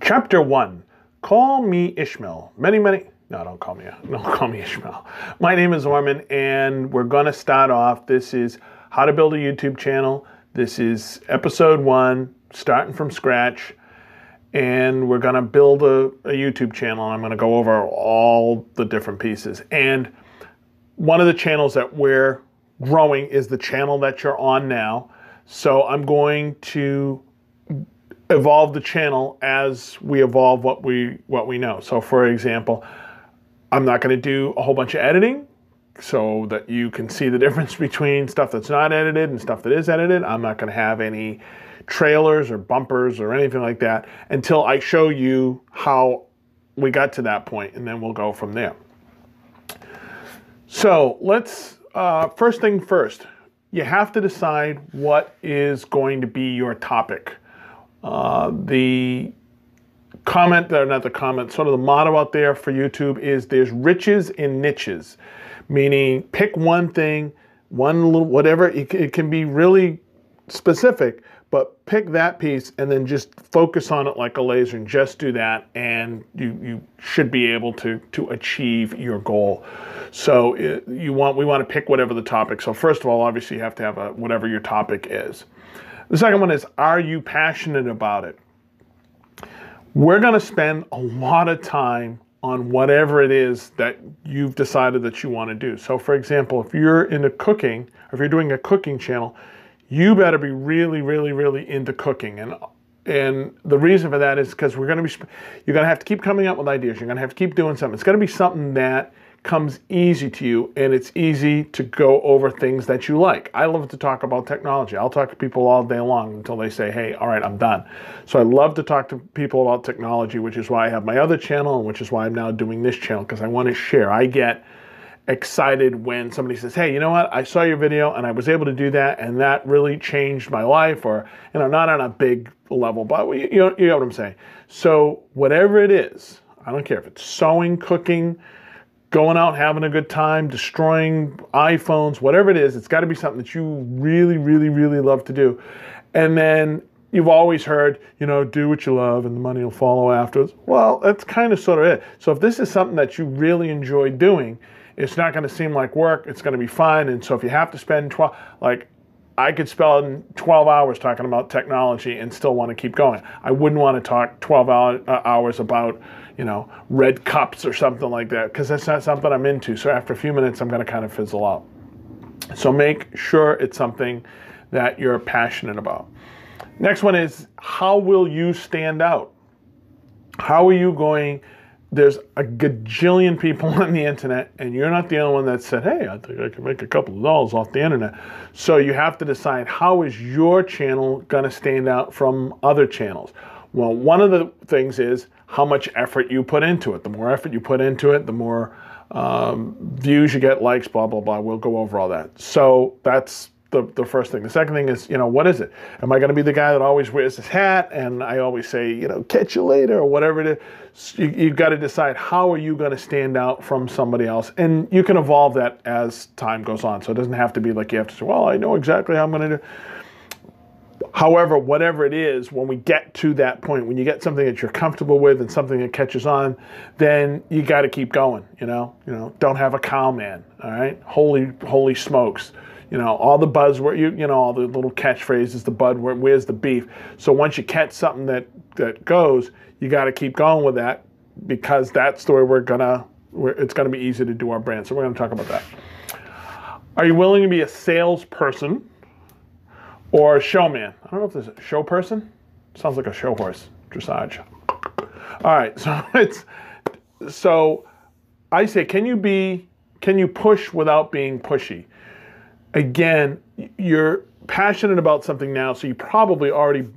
Chapter 1, Call Me Ishmael. No, don't call me Ishmael. My name is Orman, and we're going to start off. This is how to build a YouTube channel. This is episode 1, starting from scratch. And we're going to build a YouTube channel. I'm going to go over all the different pieces. And one of the channels that we're growing is the channel that you're on now. So I'm going to evolve the channel as we evolve what we know. So for example, I'm not going to do a whole bunch of editing so that you can see the difference between stuff that's not edited and stuff that is edited. I'm not going to have any trailers or bumpers or anything like that until I show you how we got to that point, and then we'll go from there. So let's, first thing first, you have to decide what is going to be your topic. The comment, not the comment, sort of the motto out there for YouTube is there's riches in niches, meaning pick one thing, one little, whatever, it can be really specific, but pick that piece and then just focus on it like a laser and just do that, and you should be able to achieve your goal. So we want to pick whatever the topic. So first of all, obviously you have to have whatever your topic is. The second one is, are you passionate about it? We're going to spend a lot of time on whatever it is that you've decided that you want to do. So for example, if you're into cooking, or if you're doing a cooking channel, you better be really, really, really into cooking. And the reason for that is because you're going to have to keep coming up with ideas. You're going to have to keep doing something. It's going to be something that comes easy to you, and it's easy to go over things that you like. I love to talk about technology. I'll talk to people all day long until they say, hey, all right, I'm done. So I love to talk to people about technology, which is why I have my other channel, and which is why I'm now doing this channel, because I want to share. I get excited when somebody says, hey, you know what, I saw your video and I was able to do that, and that really changed my life, or, you know, not on a big level, but you know what I'm saying. So whatever it is, I don't care if it's sewing, cooking, going out, having a good time, destroying iPhones, whatever it is, it's got to be something that you really, really, really love to do. And then you've always heard, you know, do what you love and the money will follow afterwards. Well, that's kind of sort of it. So if this is something that you really enjoy doing, it's not going to seem like work. It's going to be fun. And so if you have to spend 12, like I could spend 12 hours talking about technology and still want to keep going. I wouldn't want to talk 12 hours about, you know, red cups or something like that, because that's not something I'm into. So after a few minutes, I'm going to kind of fizzle out. So make sure it's something that you're passionate about. Next one is, how will you stand out? How are you going? There's a gajillion people on the internet, and you're not the only one that said, hey, I think I can make a couple of dollars off the internet. So you have to decide, how is your channel going to stand out from other channels? Well, one of the things is how much effort you put into it. The more effort you put into it, the more views you get, likes, blah, blah, blah. We'll go over all that. So that's the first thing. The second thing is, you know, what is it? Am I going to be the guy that always wears his hat and I always say, you know, catch you later, or whatever it is? You've got to decide, how are you going to stand out from somebody else? And you can evolve that as time goes on. So it doesn't have to be like you have to say, well, I know exactly how I'm going to do. However, whatever it is, when we get to that point, when you get something that you're comfortable with and something that catches on, then you got to keep going. You know, don't have a cow man. All right, holy smokes. You know, all the buzzword, you know, all the little catchphrases, the bud, where's the beef? So once you catch something that goes, you got to keep going with that, because that's the way it's gonna be easy to do our brand. So we're gonna talk about that. Are you willing to be a salesperson or a showman? I don't know if there's a show person. Sounds like a show horse, dressage. All right, so I say, can you push without being pushy? Again, you're passionate about something now, so you probably already,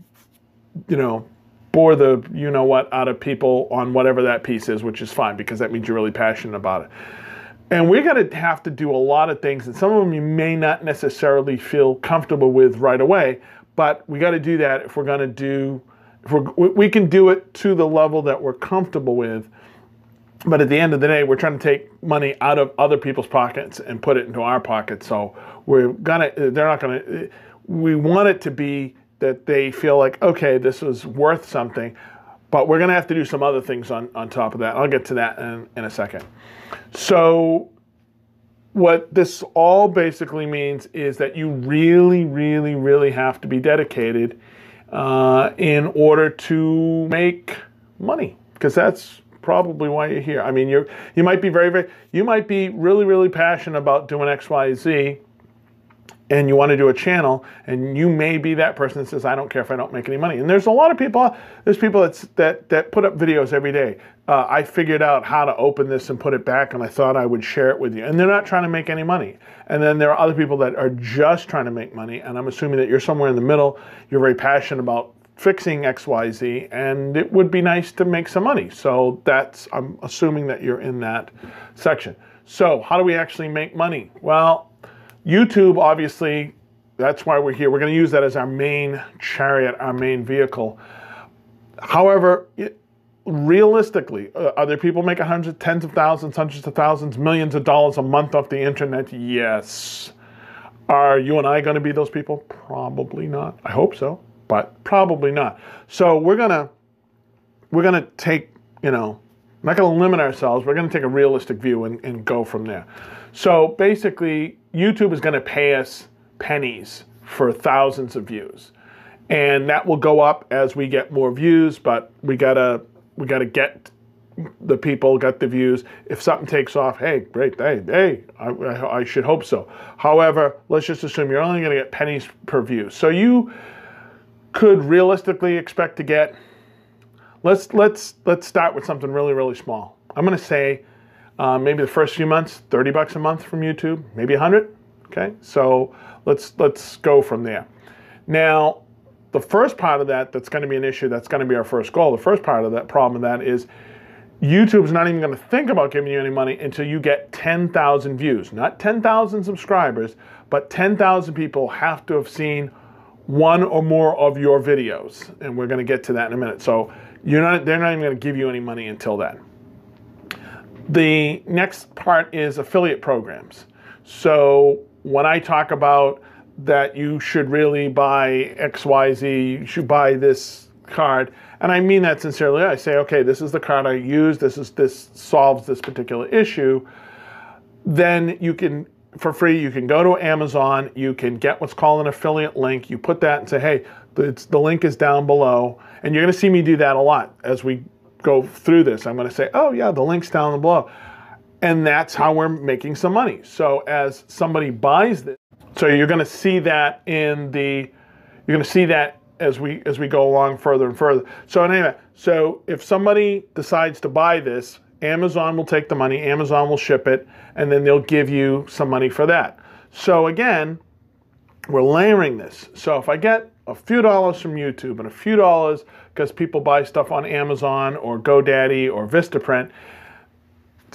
you know, bore the you-know-what out of people on whatever that piece is, which is fine, because that means you're really passionate about it. And we're going to have to do a lot of things, and some of them you may not necessarily feel comfortable with right away, but we got to do that if we're going to do, we can do it to the level that we're comfortable with. But at the end of the day, we're trying to take money out of other people's pockets and put it into our pockets. So we want it to be that they feel like, okay, this was worth something. But we're going to have to do some other things on top of that. I'll get to that in a second. So what this all basically means is that you really, really, really have to be dedicated in order to make money, because that's probably why you're here. I mean, you might be you might be really, really passionate about doing X, Y, Z, and you want to do a channel, and you may be that person that says, I don't care if I don't make any money. And there's a lot of people, there's people that put up videos every day. I figured out how to open this and put it back, and I thought I would share it with you. And they're not trying to make any money. And then there are other people that are just trying to make money, and I'm assuming that you're somewhere in the middle. You're very passionate about fixing X, Y, Z, and it would be nice to make some money. So I'm assuming that you're in that section. So how do we actually make money? Well, YouTube, obviously, that's why we're here. We're going to use that as our main chariot, our main vehicle. However, realistically, are there people making hundreds, tens of thousands, hundreds of thousands, millions of dollars a month off the internet? Yes. Are you and I going to be those people? Probably not. I hope so, but probably not. So we're gonna take, I'm not going to limit ourselves. We're going to take a realistic view and go from there. So basically, YouTube is going to pay us pennies for thousands of views, and that will go up as we get more views. But we gotta get the people, get the views. If something takes off, hey, great, hey, I should hope so. However, let's just assume you're only going to get pennies per view. So you could realistically expect to get. Let's start with something really, really small. I'm going to say maybe the first few months, $30 a month from YouTube, maybe 100. Okay, so let's go from there. Now, the first part of that's going to be an issue. That's going to be our first goal. The first part of that problem of that is YouTube's not even going to think about giving you any money until you get 10,000 views. Not 10,000 subscribers, but 10,000 people have to have seen one or more of your videos, and we're going to get to that in a minute. So they're not even going to give you any money until then. The next part is affiliate programs. So when I talk about that you should really buy XYZ, you should buy this card, and I mean that sincerely. I say, okay, this is the card I use, this solves this particular issue. Then you can, for free, you can go to Amazon, you can get what's called an affiliate link, you put that and say, hey, the link is down below, and you're going to see me do that a lot as we go through this. I'm going to say, oh yeah, the link's down below. And that's how we're making some money. So as somebody buys this, so you're going to see that as we go along further and further. So anyway, so if somebody decides to buy this, Amazon will take the money, Amazon will ship it, and then they'll give you some money for that. So again, we're layering this. So if I get a few dollars from YouTube and a few dollars because people buy stuff on Amazon or GoDaddy or Vistaprint,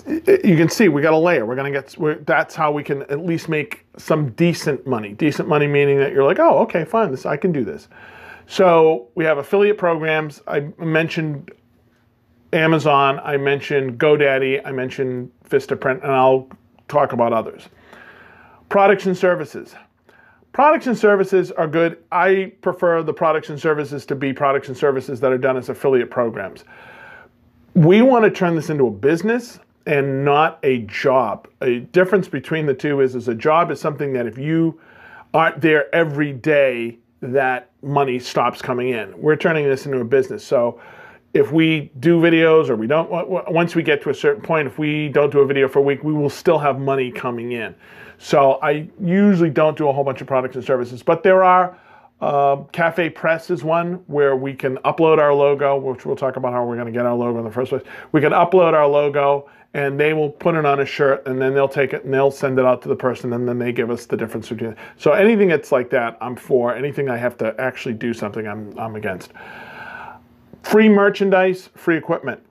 you can see we got a layer. That's how we can at least make some decent money. Decent money meaning that you're like, oh, okay, fine, I can do this. So we have affiliate programs. I mentioned Amazon, I mentioned GoDaddy, I mentioned Vistaprint, and I'll talk about others. Products and services. Products and services are good. I prefer the products and services to be products and services that are done as affiliate programs. We want to turn this into a business and not a job. A difference between the two is a job is something that if you aren't there every day, that money stops coming in. We're turning this into a business. So if we do videos or we don't, once we get to a certain point, if we don't do a video for a week, we will still have money coming in. So I usually don't do a whole bunch of products and services, but there are, Cafe Press is one where we can upload our logo, which we'll talk about how we're going to get our logo in the first place. We can upload our logo and they will put it on a shirt and then they'll take it and they'll send it out to the person and then they give us the difference between it. So anything that's like that, I'm for. Anything I have to actually do something, I'm against. Free merchandise, free equipment.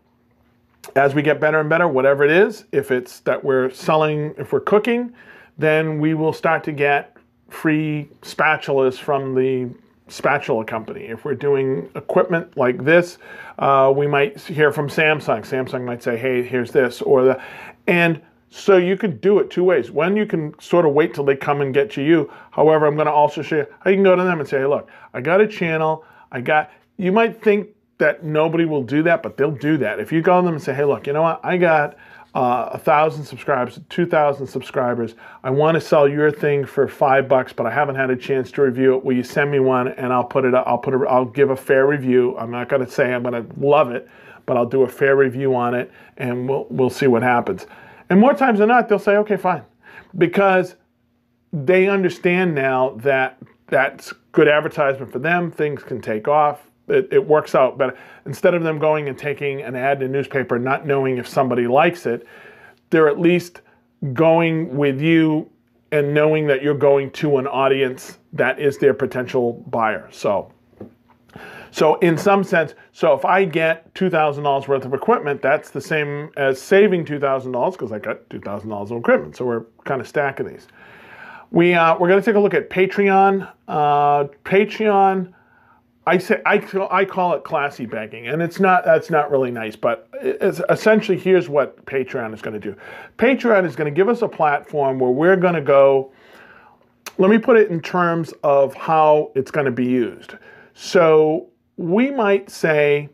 As we get better and better, whatever it is, if it's that we're selling, if we're cooking, then we will start to get free spatulas from the spatula company. If we're doing equipment like this, we might hear from Samsung. Samsung might say, hey, here's this or that. And so you could do it two ways. One, you can sort of wait till they come and get you. However, I'm going to also show you how you can go to them and say, hey, look, I got a channel. You might think that nobody will do that, but they'll do that. If you go to them and say, hey, look, you know what? I got 1,000 subscribers, 2,000 subscribers. I want to sell your thing for $5, but I haven't had a chance to review it. Will you send me one and I'll put it up? I'll give a fair review. I'm not going to say I'm going to love it, but I'll do a fair review on it, and we'll see what happens. And more times than not, they'll say, okay, fine, because they understand now that that's good advertisement for them. Things can take off. It works out better. Instead of them going and taking an ad in a newspaper, not knowing if somebody likes it, they're at least going with you and knowing that you're going to an audience that is their potential buyer. So in some sense, so if I get $2,000 worth of equipment, that's the same as saving $2,000 because I got $2,000 of equipment. So we're kind of stacking these. We're going to take a look at Patreon. Patreon. I call it classy banking, and that's not really nice, but it's essentially, here's what Patreon is going to do. Patreon is going to give us a platform where we're going to go, let me put it in terms of how it's going to be used. So we might say,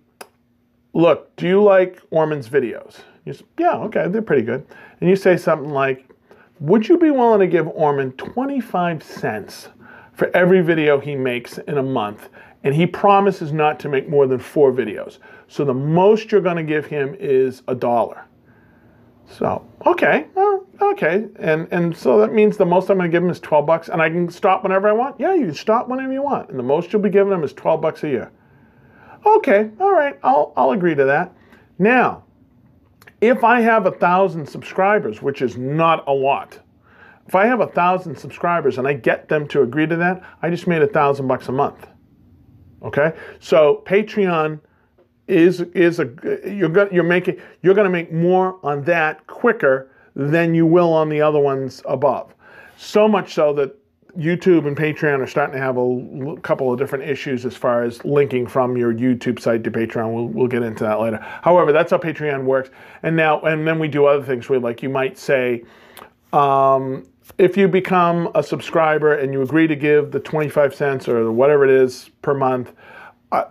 look, do you like Orman's videos? You say, yeah, okay, they're pretty good. And you say something like, would you be willing to give Orman 25 cents for every video he makes in a month? And he promises not to make more than 4 videos. So the most you're going to give him is $1. So, okay, okay. And so that means the most I'm going to give him is $12, and I can stop whenever I want? Yeah, you can stop whenever you want. And the most you'll be giving him is $12 a year. Okay, all right, I'll agree to that. Now, if I have 1,000 subscribers, which is not a lot, if I have 1,000 subscribers and I get them to agree to that, I just made $1,000 a month. Okay, so Patreon you're going to make more on that quicker than you will on the other ones above. So much so that YouTube and Patreon are starting to have a couple of different issues as far as linking from your YouTube site to Patreon. We'll get into that later. However, that's how Patreon works. And then we do other things where, like, you might say, if you become a subscriber and you agree to give the 25 cents or whatever it is per month,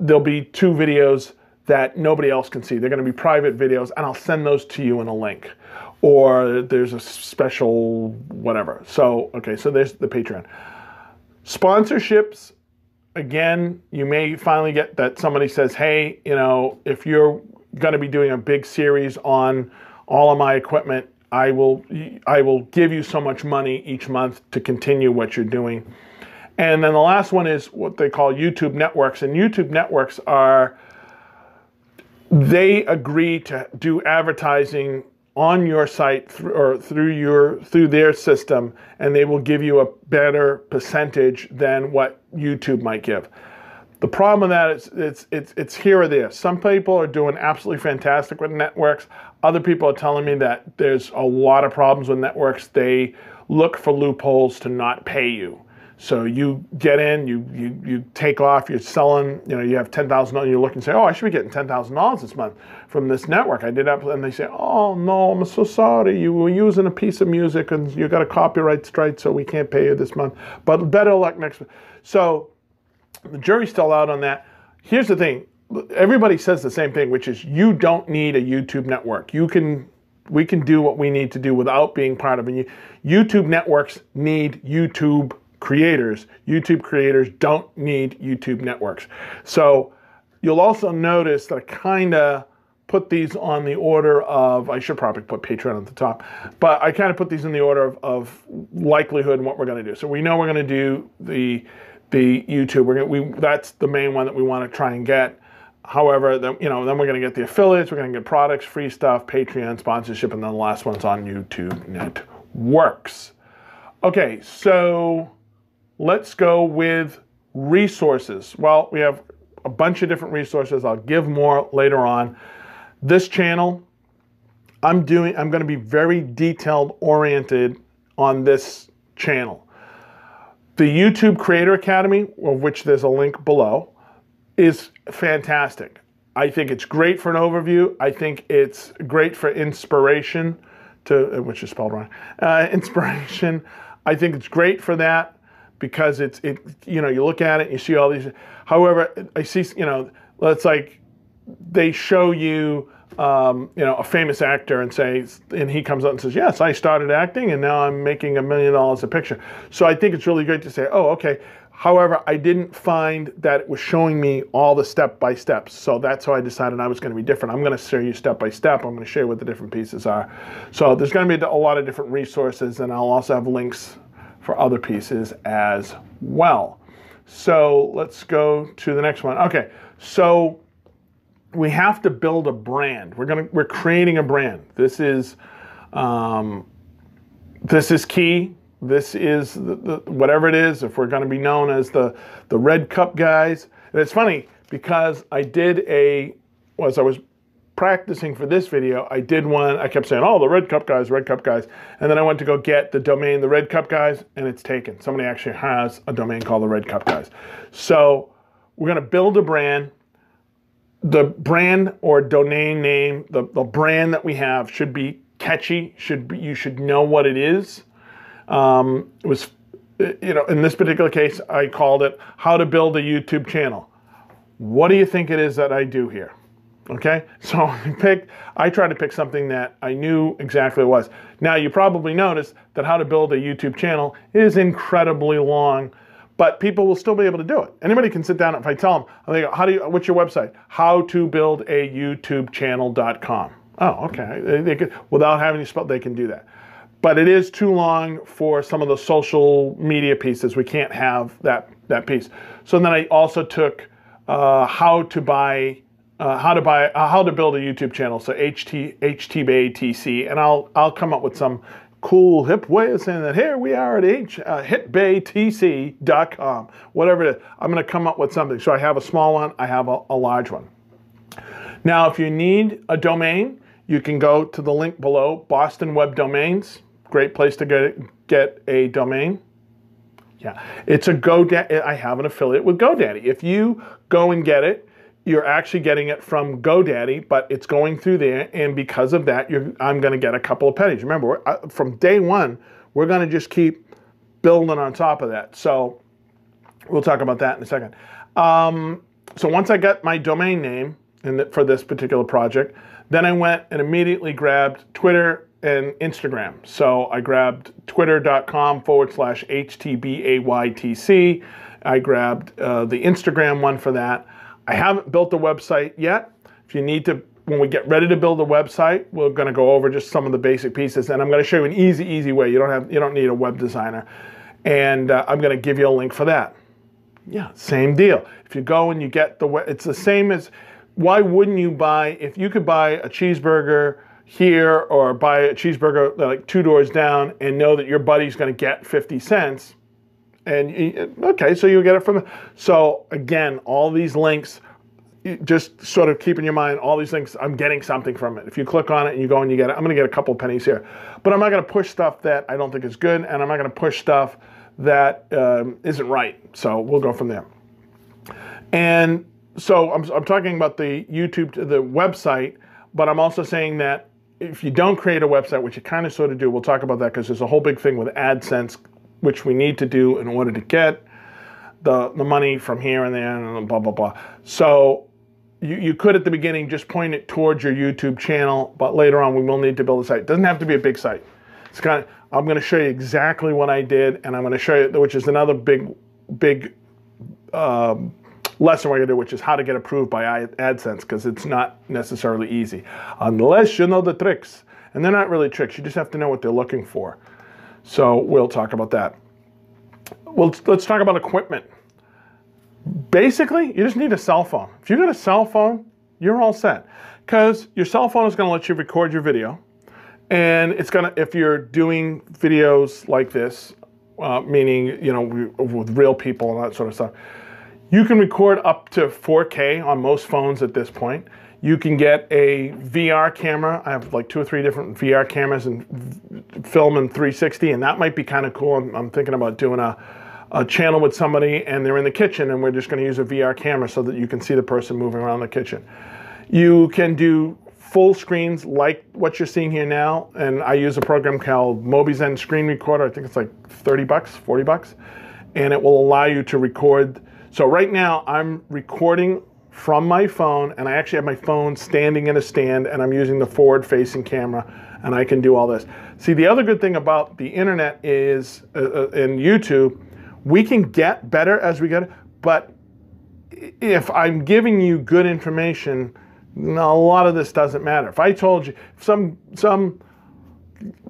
there'll be 2 videos that nobody else can see. They're going to be private videos, and I'll send those to you in a link. Or there's a special whatever. So, okay, so there's the Patreon. Sponsorships, again, you may finally get that somebody says, hey, you know, if you're going to be doing a big series on all of my equipment, I will give you so much money each month to continue what you're doing. And then the last one is what they call YouTube networks. And YouTube networks they agree to do advertising on your site through their system, and they will give you a better percentage than what YouTube might give. The problem with that is it's here or there. Some people are doing absolutely fantastic with networks. Other people are telling me that there's a lot of problems with networks. They look for loopholes to not pay you. So you get in, you take off, you're selling, you know, you have $10,000, and you look and say, oh, I should be getting $10,000 this month from this network. I did that, and they say, oh no, I'm so sorry, you were using a piece of music and you got a copyright strike, so we can't pay you this month. But better luck next month. So the jury's still out on that. Here's the thing: everybody says the same thing, which is you don't need a YouTube network. We can do what we need to do without being part of it. YouTube networks need YouTube creators. YouTube creators don't need YouTube networks. So you'll also notice that I kind of put these on the order of, I should probably put Patreon at the top, but I kind of put these in the order of likelihood and what we're going to do. So we know we're going to do the YouTube. That's the main one that we want to try and get. However, then we're going to get the affiliates, we're going to get products, free stuff, Patreon, sponsorship, and then the last one's on YouTube networks. Okay, so let's go with resources. Well, we have a bunch of different resources. I'll give more later on. This channel, I'm going to be very detailed oriented on this channel. The YouTube Creator Academy, of which there's a link below, is fantastic. I think it's great for an overview. I think it's great for inspiration, which is spelled wrong. Inspiration. I think it's great for that because you look at it, you see all these. However, I see, it's like they show you, you know, a famous actor and he comes out and says, yes, I started acting and now I'm making $1 million a picture. So I think it's really great to say, oh, okay. However, I didn't find that it was showing me all the step-by-steps. So that's how I decided I was going to be different. I'm going to show you step-by-step. I'm going to show you what the different pieces are. So there's going to be a lot of different resources, and I'll also have links for other pieces as well. So let's go to the next one. Okay, so we have to build a brand. We're creating a brand. This is key. This is whatever it is. If we're going to be known as the Red Cup guys, and it's funny because as I was practicing for this video, I did one. I kept saying, "Oh, the Red Cup guys, Red Cup guys," and then I went to go get the domain, the Red Cup guys, and it's taken. Somebody actually has a domain called the Red Cup guys. So we're going to build a brand. The brand or domain name, the brand that we have should be catchy. You should know what it is. It was, you know, in this particular case, I called it "How to Build a YouTube Channel." What do you think it is that I do here? Okay, so I tried to pick something that I knew exactly what it was. Now, you probably noticed that "How to Build a YouTube Channel" is incredibly long, but people will still be able to do it. Anybody can sit down. If I tell them, they go, what's your website? howtobuildayoutubechannel.com. Oh, okay. They could, without having to spell, they can do that. But it is too long for some of the social media pieces. We can't have that piece. So then I also took how to build a YouTube channel. So HTBATC, and I'll come up with some cool hip way of saying that. Here we are at hitbaytc.com. Whatever it is, I'm going to come up with something. So I have a small one. I have a large one. Now, if you need a domain, you can go to the link below. Boston Web Domains. Great place to get a domain. Yeah, it's a GoDaddy. I have an affiliate with GoDaddy. If you go and get it, you're actually getting it from GoDaddy, but it's going through there, and because of that, I'm going to get a couple of pennies. Remember, from day one, we're going to just keep building on top of that. So we'll talk about that in a second. So once I got my domain name for this particular project, then I went and immediately grabbed Twitter and Instagram. So I grabbed twitter.com/HTBAYTC. I grabbed the Instagram one for that. I haven't built a website yet. If you need to, when we get ready to build a website, we're going to go over just some of the basic pieces, and I'm going to show you an easy way. You don't need a web designer, and I'm going to give you a link for that. Yeah, same deal. If you go and you get it's the same as. Why wouldn't you buy, if you could buy a cheeseburger here or buy a cheeseburger like 2 doors down and know that your buddy's going to get 50 cents, and okay, so you'll get it from. So again, all these links, just sort of keep in your mind, all these links, I'm getting something from it. If you click on it and you go and you get it, I'm going to get a couple of pennies here. But I'm not going to push stuff that I don't think is good, and I'm not going to push stuff that isn't right. So we'll go from there. And so I'm talking about the website, but I'm also saying that if you don't create a website, which you kind of sort of do, we'll talk about that because there's a whole big thing with AdSense, which we need to do in order to get the money from here and there and blah, blah, blah. So you could at the beginning just point it towards your YouTube channel, but later on we will need to build a site. It doesn't have to be a big site. It's kind of, I'm going to show you exactly what I did, and I'm going to show you, which is another big lesson we're going to do, which is how to get approved by AdSense, because it's not necessarily easy unless you know the tricks. And they're not really tricks. You just have to know what they're looking for. So we'll talk about that. Well, let's talk about equipment. Basically, you just need a cell phone. If you got a cell phone, you're all set, because your cell phone is going to let you record your video, and it's going to, if you're doing videos like this, meaning, you know, with real people and that sort of stuff, you can record up to 4K on most phones at this point. You can get a VR camera. I have like 2 or 3 different VR cameras and film in 360, and that might be kind of cool. I'm thinking about doing a channel with somebody, and they're in the kitchen, and we're just going to use a VR camera so that you can see the person moving around the kitchen. You can do full screens like what you're seeing here now, and I use a program called MobiZen Screen Recorder. I think it's like 30 bucks, 40 bucks, and it will allow you to record. So right now I'm recording from my phone, and I actually have my phone standing in a stand, and I'm using the forward-facing camera, and I can do all this. See, the other good thing about the internet is, in YouTube, we can get better as we get, but if I'm giving you good information, a lot of this doesn't matter. If I told you, some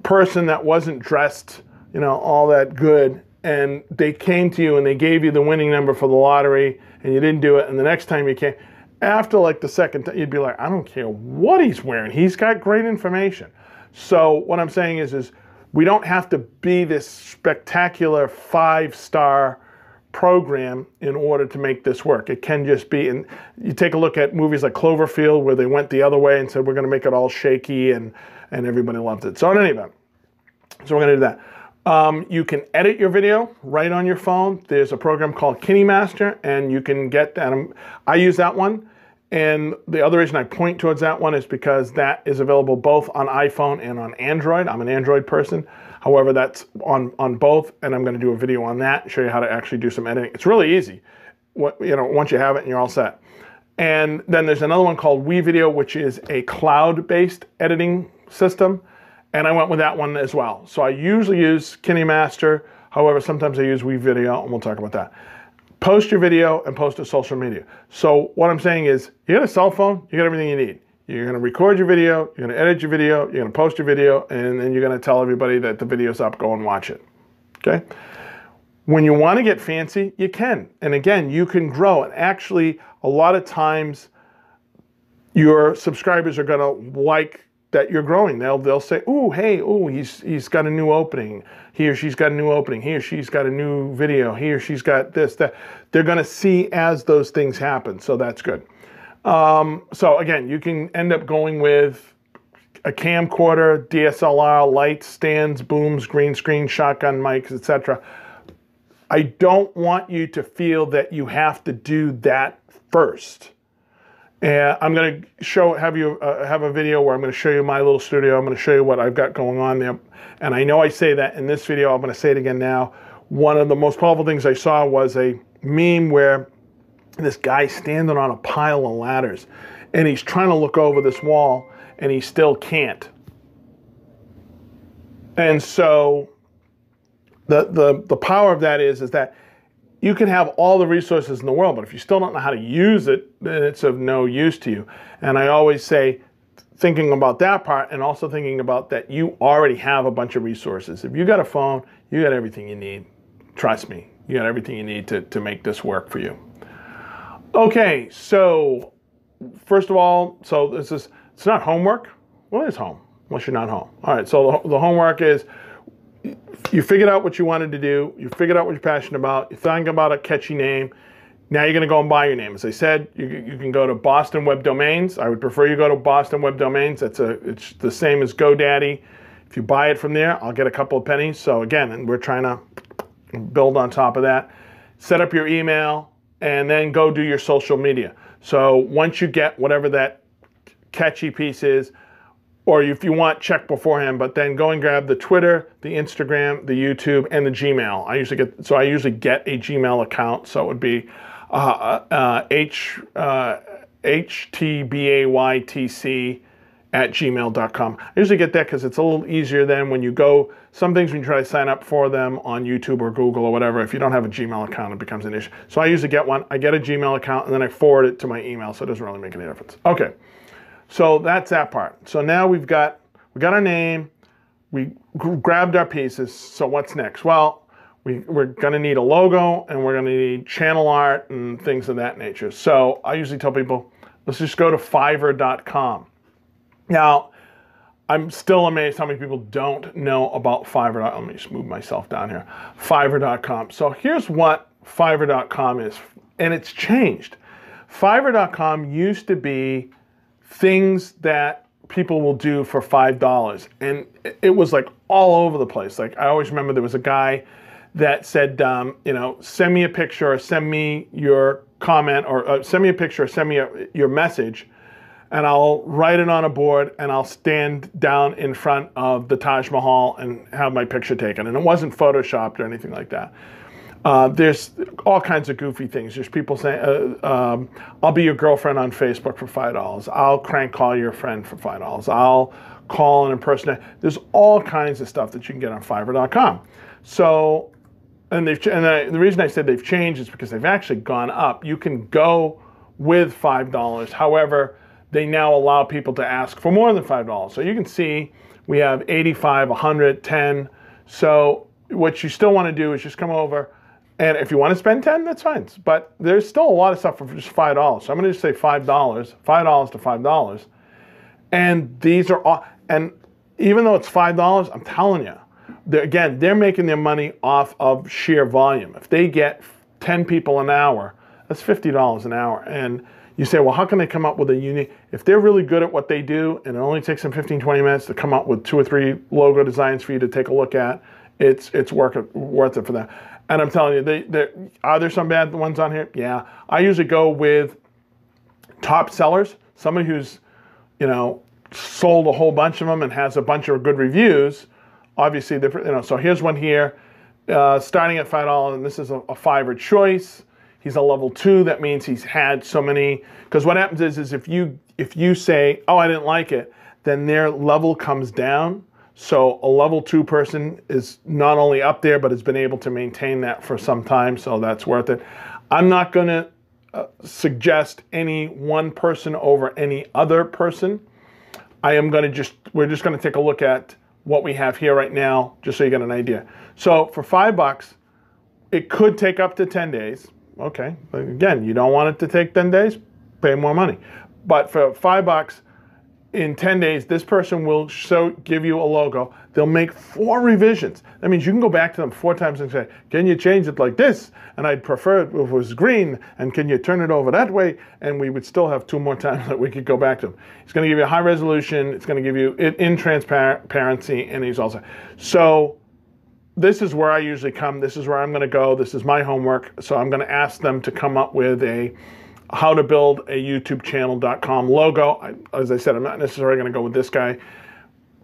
person that wasn't dressed, all that good, and they came to you and they gave you the winning number for the lottery and you didn't do it, and the next time you came, after like the second time, you'd be like, I don't care what he's wearing. He's got great information. So what I'm saying is we don't have to be this spectacular 5-star program in order to make this work. It can just be, and you take a look at movies like Cloverfield where they went the other way and said, we're going to make it all shaky, and everybody loved it. So in any event, so we're going to do that. You can edit your video right on your phone. There's a program called KineMaster, and you can get that. I use that one, and the other reason I point towards that one is because that is available both on iPhone and on Android. I'm an Android person. However, that's on both, and I'm going to do a video on that, show you how to actually do some editing. It's really easy, once you have it and you're all set. And then there's another one called WeVideo, which is a cloud-based editing system. And I went with that one as well. So I usually use KineMaster. However, sometimes I use WeVideo, and we'll talk about that. Post your video and post to social media. So what I'm saying is, you got a cell phone, you got everything you need. You're going to record your video, you're going to edit your video, you're going to post your video, and then you're going to tell everybody that the video's up, go and watch it. Okay? When you want to get fancy, you can. And again, you can grow. And actually, a lot of times, your subscribers are going to like that you're growing. They'll say, "Ooh, hey, ooh, he's got a new opening. He or she's got a new opening. He or she's got a new video. He or she's got this, that." They're going to see as those things happen, so that's good. So again, you can end up going with a camcorder, DSLR, lights, stands, booms, green screen, shotgun mics, etc. I don't want you to feel that you have to do that first. And I'm going to have a video where I'm going to show you my little studio. I'm going to show you what I've got going on there. And I know I say that in this video. I'm going to say it again now. One of the most powerful things I saw was a meme where this guy standing on a pile of ladders, and he's trying to look over this wall, and he still can't. And so the power of that is that you can have all the resources in the world, but if you still don't know how to use it, then it's of no use to you. And I always say, thinking about that part and also thinking about that you already have a bunch of resources. If you got a phone, you got everything you need. Trust me, you got everything you need to make this work for you. Okay, so first of all, it's not homework. Well, it is home, unless you're not home. All right, so the homework is, you figured out what you wanted to do. You figured out what you're passionate about. You're thinking about a catchy name. Now you're going to go and buy your name. As I said, you can go to Boston Web Domains. I would prefer you go to Boston Web Domains. It's the same as GoDaddy. If you buy it from there, I'll get a couple of pennies. So again, we're trying to build on top of that. Set up your email, and then go do your social media. So once you get whatever that catchy piece is, or if you want, check beforehand, but then go and grab the Twitter, the Instagram, the YouTube, and the Gmail. I usually get a Gmail account, so it would be htbaytc@gmail.com. I usually get that because it's a little easier than when you go, some things when you try to sign up for them on YouTube or Google or whatever, if you don't have a Gmail account, it becomes an issue. So I usually get one, I get a Gmail account, and then I forward it to my email, so it doesn't really make any difference. Okay. So that's that part. So now we got our name, we grabbed our pieces. So what's next? Well, we're going to need a logo, and we're going to need channel art and things of that nature. So I usually tell people, let's just go to Fiverr.com. Now, I'm still amazed how many people don't know about Fiverr. Let me just move myself down here. Fiverr.com. So here's what Fiverr.com is, and it's changed. Fiverr.com used to be things that people will do for $5. And it was like all over the place. Like I always remember there was a guy that said, send me a picture, or send me your comment, or send me a picture, or send me your message, and I'll write it on a board, and I'll stand down in front of the Taj Mahal and have my picture taken. And it wasn't photoshopped or anything like that. There's all kinds of goofy things. There's people saying, I'll be your girlfriend on Facebook for $5. I'll crank call your friend for $5. I'll call an impersonator. There's all kinds of stuff that you can get on Fiverr.com. So, the reason I said they've changed is because they've actually gone up. You can go with $5. However, they now allow people to ask for more than $5. So you can see we have 85, 100, 10. So what you still want to do is just come over, and if you want to spend 10, that's fine. But there's still a lot of stuff for just $5. So I'm going to just say $5 to $5. And these are all, and even though it's $5, I'm telling you, they're making their money off of sheer volume. If they get 10 people an hour, that's $50 an hour. And you say, well, how can they come up with a unique, if they're really good at what they do and it only takes them 15, 20 minutes to come up with 2 or 3 logo designs for you to take a look at, it's worth it for them. And I'm telling you, are there some bad ones on here? Yeah. I usually go with top sellers, somebody who's, sold a whole bunch of them and has a bunch of good reviews. Obviously, so here's one here, starting at $5, and this is a Fiverr choice. He's a level 2. That means he's had so many. Because what happens is if you say, oh, I didn't like it, then their level comes down. So a level 2 person is not only up there, but has been able to maintain that for some time. So that's worth it. I'm not going to suggest any one person over any other person. We're just going to take a look at what we have here right now, just so you get an idea. So for $5, it could take up to 10 days. Okay, but again, you don't want it to take 10 days, pay more money. But for $5, in 10 days, this person will give you a logo. They'll make 4 revisions. That means you can go back to them 4 times and say, can you change it like this? And I'd prefer it if it was green. And can you turn it over that way? And we would still have 2 more times that we could go back to them. It's going to give you a high resolution. It's going to give you it in transparency. And he's also, so this is where I usually come. This is where I'm going to go. This is my homework. So I'm going to ask them to come up with a how to build a YouTubechannel.com logo. As I said, I'm not necessarily going to go with this guy.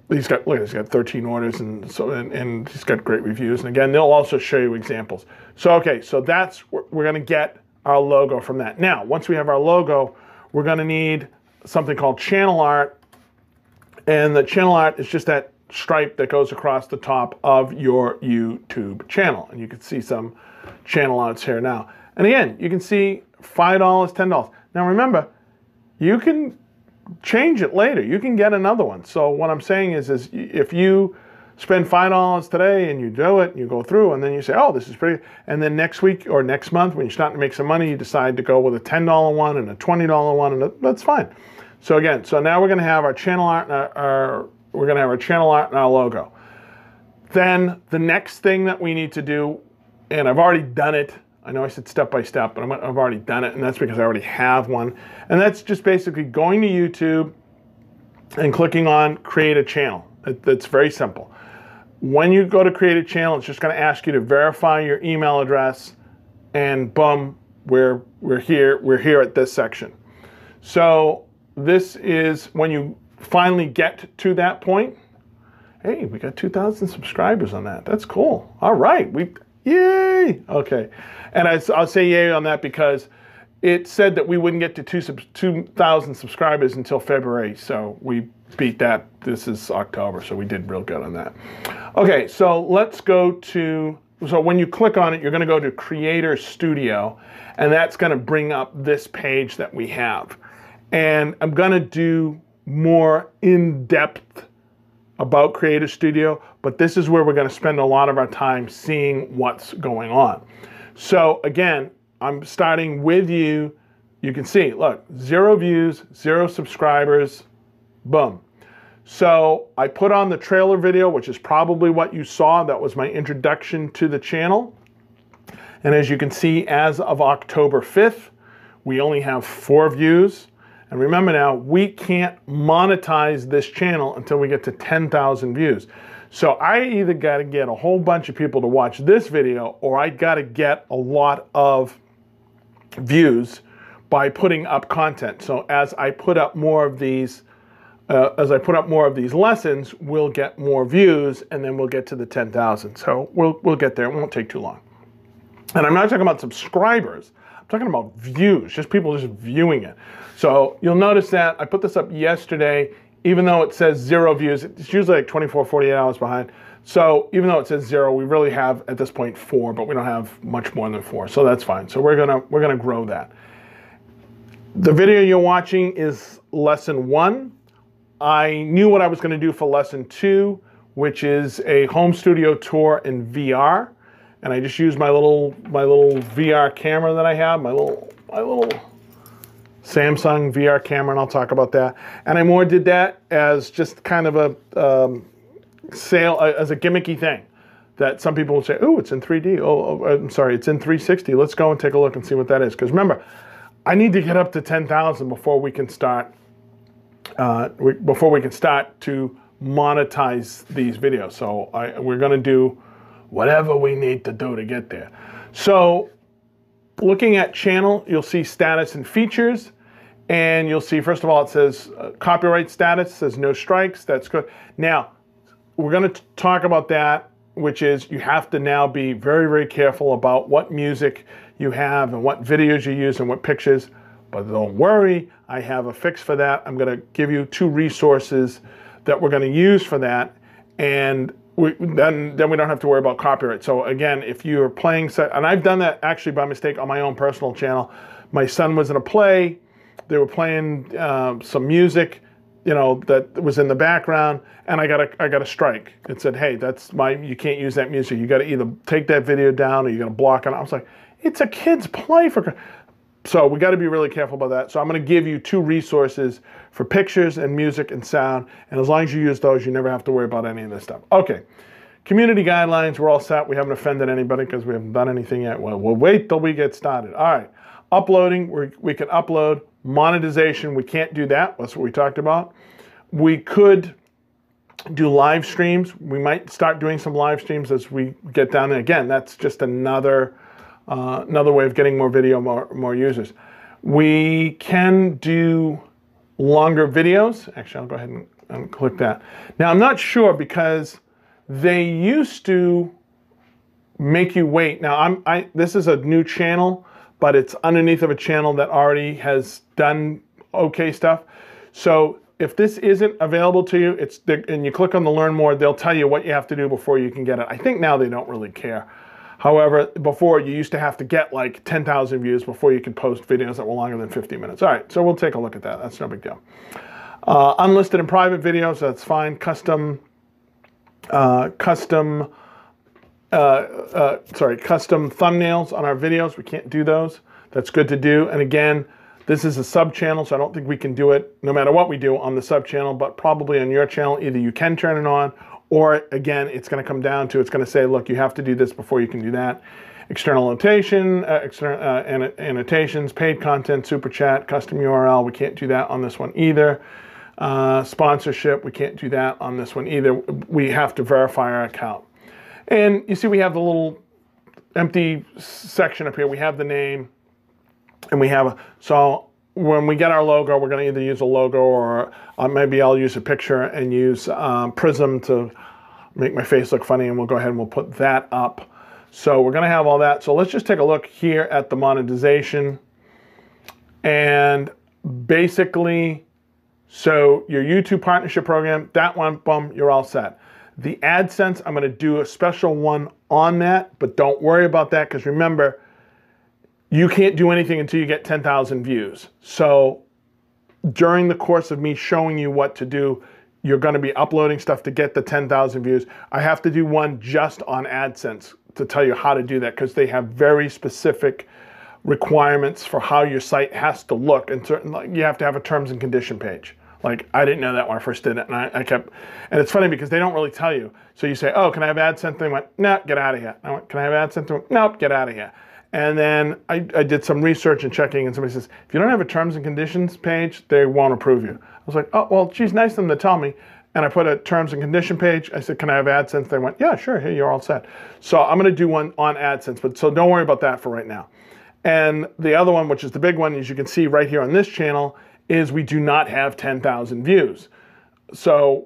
He's got 13 orders, and he's got great reviews. And again, they'll also show you examples. So okay, so we're going to get our logo from that. Now, once we have our logo, we're going to need something called channel art, and the channel art is just that stripe that goes across the top of your YouTube channel. And you can see some channel arts here now. And again, you can see $5, $10. Now remember, you can change it later. You can get another one. So what I'm saying is if you spend $5 today and you do it, and you go through, and then you say, oh, this is pretty, and then next week or next month when you're starting to make some money, you decide to go with a $10 one and a $20 one, and that's fine. So again, so now we're going to have our channel art and we're going to have our channel art and our logo. Then the next thing that we need to do, and I've already done it, I know I said step by step, but I've already done it, and that's because I already have one. And that's just basically going to YouTube and clicking on create a channel. That's very simple. When you go to create a channel, it's just going to ask you to verify your email address, and boom, we're here at this section. So this is when you finally get to that point. Hey, we got 2,000 subscribers on that. That's cool. All right, yay! Okay, and I'll say yay on that because it said that we wouldn't get to 2,000 subscribers until February, so we beat that. This is October, so we did real good on that. Okay, so let's go to, so when you click on it, you're going to go to Creator Studio, and that's going to bring up this page that we have. And I'm going to do more in-depth about Creator Studio, but this is where we're going to spend a lot of our time seeing what's going on. So again, I'm starting with you. You can see, look, 0 views, 0 subscribers, boom. So I put on the trailer video, which is probably what you saw. That was my introduction to the channel. And as you can see, as of October 5th, we only have 4 views. And remember now, we can't monetize this channel until we get to 10,000 views. So I either got to get a whole bunch of people to watch this video, or I got to get a lot of views by putting up content. So as I put up more of these, lessons, we'll get more views, and then we'll get to the 10,000. So we'll get there. It won't take too long. And I'm not talking about subscribers. I'm talking about views, just people just viewing it. So you'll notice that I put this up yesterday, even though it says 0 views, it's usually like 24, 48 hours behind. So even though it says 0, we really have at this point 4, but we don't have much more than 4. So that's fine. So we're gonna grow that. The video you're watching is lesson 1. I knew what I was gonna do for lesson 2, which is a home studio tour in VR. And I just used my little VR camera that I have, my little Samsung VR camera, and I'll talk about that. And I more did that as just kind of a sale, as a gimmicky thing that some people will say, oh, it's in 3D. Oh, I'm sorry, it's in 360. Let's go and take a look and see what that is. Because remember, I need to get up to 10,000 before we can start. Before we can start to monetize these videos. So we're going to do whatever we need to do to get there. So looking at channel, you'll see status and features, and you'll see, first of all, it says copyright status, says no strikes. That's good. Now, we're going to talk about that, which is you have to now be very, very careful about what music you have and what videos you use and what pictures. But don't worry, I have a fix for that. I'm going to give you 2 resources that we're going to use for that, and then we don't have to worry about copyright. So again, if you're playing, and I've done that actually by mistake on my own personal channel. My son was in a play. They were playing some music, you know, that was in the background, and I got a strike. It said, hey, you can't use that music. You got to either take that video down or you're going to block it. I was like, it's a kid's play for. So we got to be really careful about that. So I'm going to give you 2 resources for pictures and music and sound. And as long as you use those, you never have to worry about any of this stuff. Okay. Community guidelines, we're all set. We haven't offended anybody because we haven't done anything yet. Well, we'll wait till we get started. All right. Uploading, we can upload. Monetization, we can't do that. That's what we talked about. We could do live streams. We might start doing some live streams as we get down there. Again, that's just another way of getting more video, more users. We can do longer videos. Actually, I'll go ahead and click that. Now, I'm not sure because they used to make you wait. Now, this is a new channel, but it's underneath of a channel that already has done okay stuff. So if this isn't available to you, and you click on the Learn More, they'll tell you what you have to do before you can get it. I think now they don't really care. However, before you used to have to get like 10,000 views before you could post videos that were longer than 50 minutes. All right, so we'll take a look at that. That's no big deal. Unlisted and private videos, that's fine. Custom thumbnails on our videos, we can't do those. That's good to do. And again, this is a sub channel, so I don't think we can do it no matter what we do on the sub channel, but probably on your channel, either you can turn it on, or again, it's going to come down to, it's going to say, look, you have to do this before you can do that. External notation, annotations, paid content, super chat, custom URL, we can't do that on this one either. Sponsorship, we can't do that on this one either. We have to verify our account. And you see we have the little empty section up here. We have the name, and we have so when we get our logo, we're going to either use a logo or maybe I'll use a picture and use Prism to make my face look funny, and we'll go ahead and we'll put that up. So we're going to have all that. So let's just take a look here at the monetization. And basically, so your YouTube partnership program, that one, boom, you're all set. The AdSense, I'm going to do a special one on that, but don't worry about that because remember, you can't do anything until you get 10,000 views. So during the course of me showing you what to do, you're going to be uploading stuff to get the 10,000 views. I have to do one just on AdSense to tell you how to do that because they have very specific requirements for how your site has to look. And you have to have a terms and condition page. Like, I didn't know that when I first did it, and I kept, and it's funny because they don't really tell you. So you say, oh, can I have AdSense? They went, no, get out of here. I went, can I have AdSense? They went, nope, get out of here. And then I did some research and checking, and somebody says, if you don't have a terms and conditions page, they won't approve you. I was like, oh, well, geez, nice of them to tell me. And I put a terms and condition page. I said, can I have AdSense? They went, yeah, sure, here, you're all set. So I'm going to do one on AdSense, but so don't worry about that for right now. And the other one, which is the big one, as you can see right here on this channel, is we do not have 10,000 views. So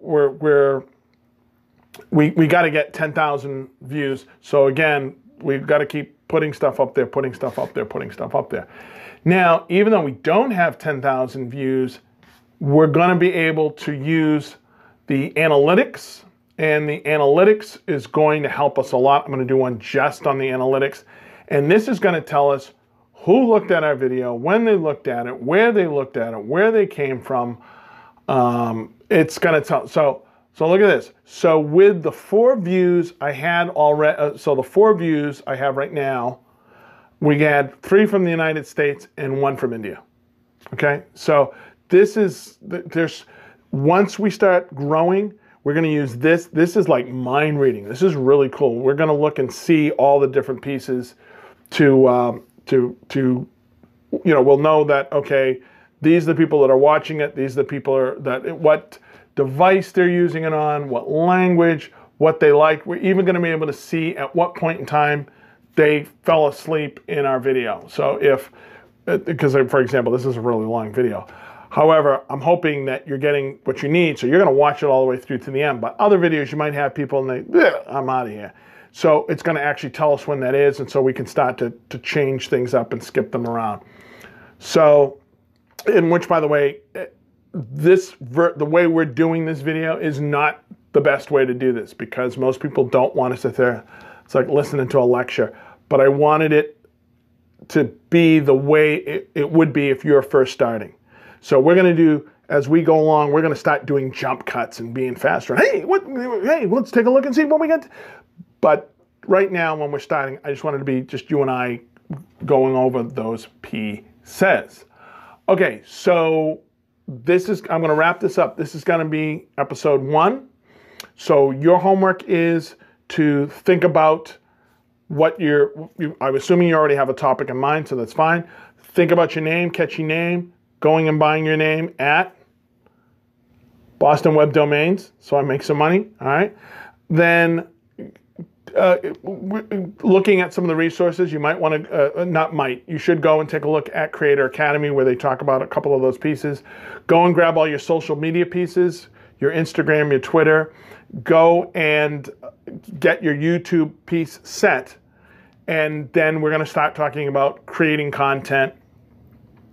we got to get 10,000 views. So again, we've got to keep putting stuff up there, putting stuff up there, putting stuff up there. Now, even though we don't have 10,000 views, we're going to be able to use the analytics, and the analytics is going to help us a lot. I'm going to do one just on the analytics, and this is going to tell us who looked at our video, when they looked at it, where they looked at it, where they came from. It's going to tell. So look at this. So with the 4 views I had already, so the 4 views I have right now, we had 3 from the United States and 1 from India. Okay, so this is, once we start growing, we're going to use this. This is like mind reading. This is really cool. We're going to look and see all the different pieces to we'll know that, okay, these are the people that are watching it. These are the people what device they're using it on, what language, what they like. We're even going to be able to see at what point in time they fell asleep in our video. So because for example, this is a really long video. However, I'm hoping that you're getting what you need, so you're going to watch it all the way through to the end. But other videos, you might have people and I'm out of here. So it's going to actually tell us when that is, and so we can start to change things up and skip them around. So, in which, by the way, the way we're doing this video is not the best way to do this, because most people don't want to sit there. It's like listening to a lecture. But I wanted it to be the way it would be if you're first starting. So we're going to do, as we go along, we're going to start doing jump cuts and being faster. Hey, let's take a look and see what we got. But right now, when we're starting, I just wanted to be just you and I going over those pieces. Okay, so I'm going to wrap this up. This is going to be episode 1. So your homework is to think about what I'm assuming you already have a topic in mind, so that's fine. Think about your name, catchy name, going and buying your name at Boston Web Domains, so I make some money, all right? Then looking at some of the resources, you might want to, you should go and take a look at Creator Academy, where they talk about a couple of those pieces. Go and grab all your social media pieces, your Instagram, your Twitter. Go and get your YouTube piece set, and then we're going to start talking about creating content.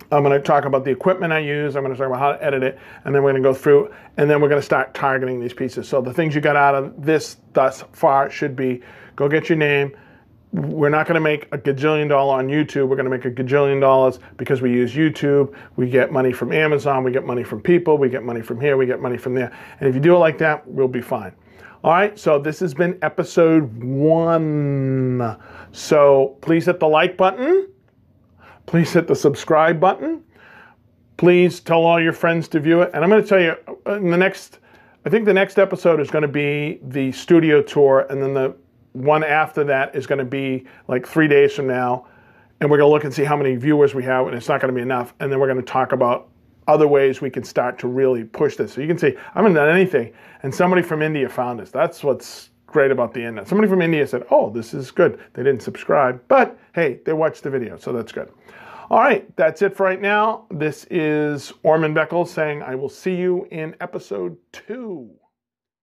I'm going to talk about the equipment I use. I'm going to talk about how to edit it, and then we're going to go through, and then we're going to start targeting these pieces. So the things you got out of this thus far should be, go get your name. We're not going to make $1 gajillion on YouTube. We're going to make $1 gajillion because we use YouTube. We get money from Amazon. We get money from people. We get money from here. We get money from there. And if you do it like that, we'll be fine. All right, so this has been episode 1. So please hit the like button. Please hit the subscribe button. Please tell all your friends to view it. And I'm going to tell you, I think the next episode is going to be the studio tour, and then the one after that is going to be like 3 days from now. And we're going to look and see how many viewers we have, and it's not going to be enough. And then we're going to talk about other ways we can start to really push this. So you can see, I haven't done anything, and somebody from India found us. That's what's great about the internet. Somebody from India said, oh, this is good. They didn't subscribe, but hey, they watched the video, so that's good. All right, that's it for right now. This is Orman Beckles saying I will see you in episode 2.